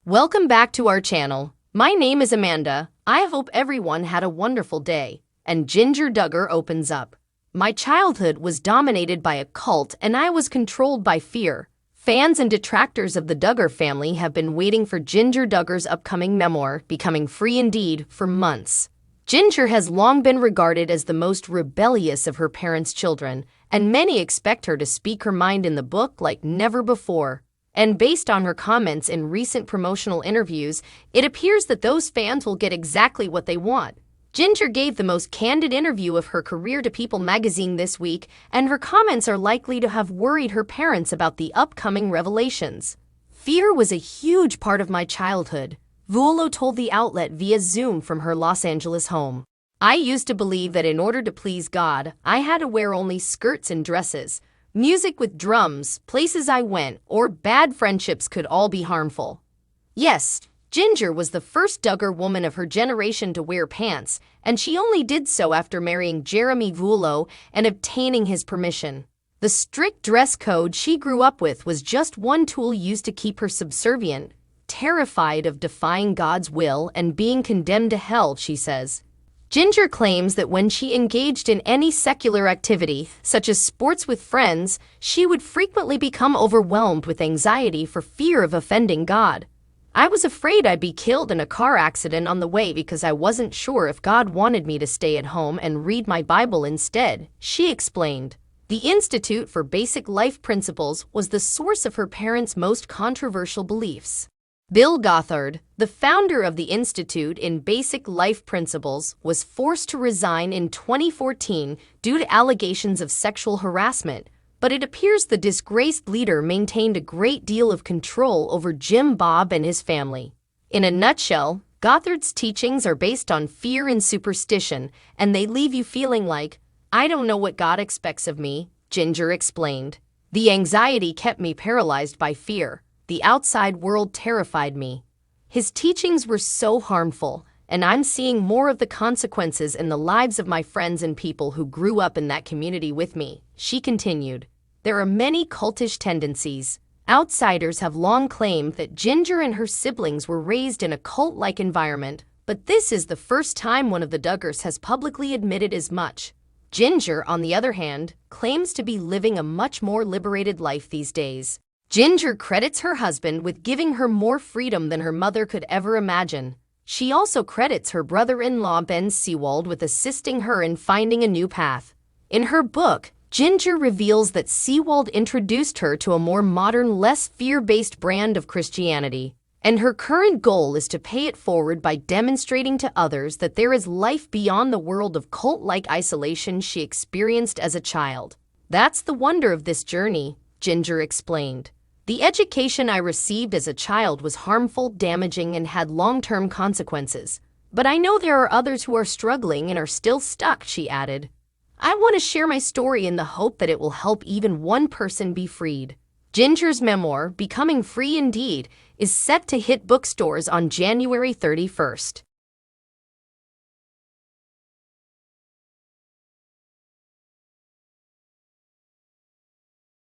Welcome back to our channel. My name is Amanda. I hope everyone had a wonderful day. And Jinger Duggar opens up. My childhood was dominated by a cult and I was controlled by fear. Fans and detractors of the Duggar family have been waiting for Jinger Duggar's upcoming memoir, Becoming Free Indeed, for months. Jinger has long been regarded as the most rebellious of her parents' children, and many expect her to speak her mind in the book like never before. And based on her comments in recent promotional interviews, it appears that those fans will get exactly what they want. Jinger gave the most candid interview of her career to People magazine this week, and her comments are likely to have worried her parents about the upcoming revelations. Fear was a huge part of my childhood, Vuolo told the outlet via Zoom from her Los Angeles home. I used to believe that in order to please God, I had to wear only skirts and dresses. Music with drums, places I went, or bad friendships could all be harmful. Yes, Jinger was the first Duggar woman of her generation to wear pants, and she only did so after marrying Jeremy Vuolo and obtaining his permission. The strict dress code she grew up with was just one tool used to keep her subservient, terrified of defying God's will and being condemned to hell, she says. Jinger claims that when she engaged in any secular activity, such as sports with friends, she would frequently become overwhelmed with anxiety for fear of offending God. I was afraid I'd be killed in a car accident on the way because I wasn't sure if God wanted me to stay at home and read my Bible instead, she explained. The Institute for Basic Life Principles was the source of her parents' most controversial beliefs. Bill Gothard, the founder of the Institute in Basic Life Principles, was forced to resign in 2014 due to allegations of sexual harassment, but it appears the disgraced leader maintained a great deal of control over Jim Bob and his family. In a nutshell, Gothard's teachings are based on fear and superstition, and they leave you feeling like, I don't know what God expects of me, Jinger explained. The anxiety kept me paralyzed by fear. The outside world terrified me. His teachings were so harmful, and I'm seeing more of the consequences in the lives of my friends and people who grew up in that community with me, she continued. There are many cultish tendencies. Outsiders have long claimed that Jinger and her siblings were raised in a cult-like environment, but this is the first time one of the Duggars has publicly admitted as much. Jinger, on the other hand, claims to be living a much more liberated life these days. Jinger credits her husband with giving her more freedom than her mother could ever imagine. She also credits her brother-in-law Ben Seewald with assisting her in finding a new path. In her book, Jinger reveals that Seewald introduced her to a more modern, less fear-based brand of Christianity, and her current goal is to pay it forward by demonstrating to others that there is life beyond the world of cult-like isolation she experienced as a child. That's the wonder of this journey, Jinger explained. The education I received as a child was harmful, damaging, and had long-term consequences. But I know there are others who are struggling and are still stuck, she added. I want to share my story in the hope that it will help even one person be freed. Jinger's memoir, Becoming Free Indeed, is set to hit bookstores on January 31st.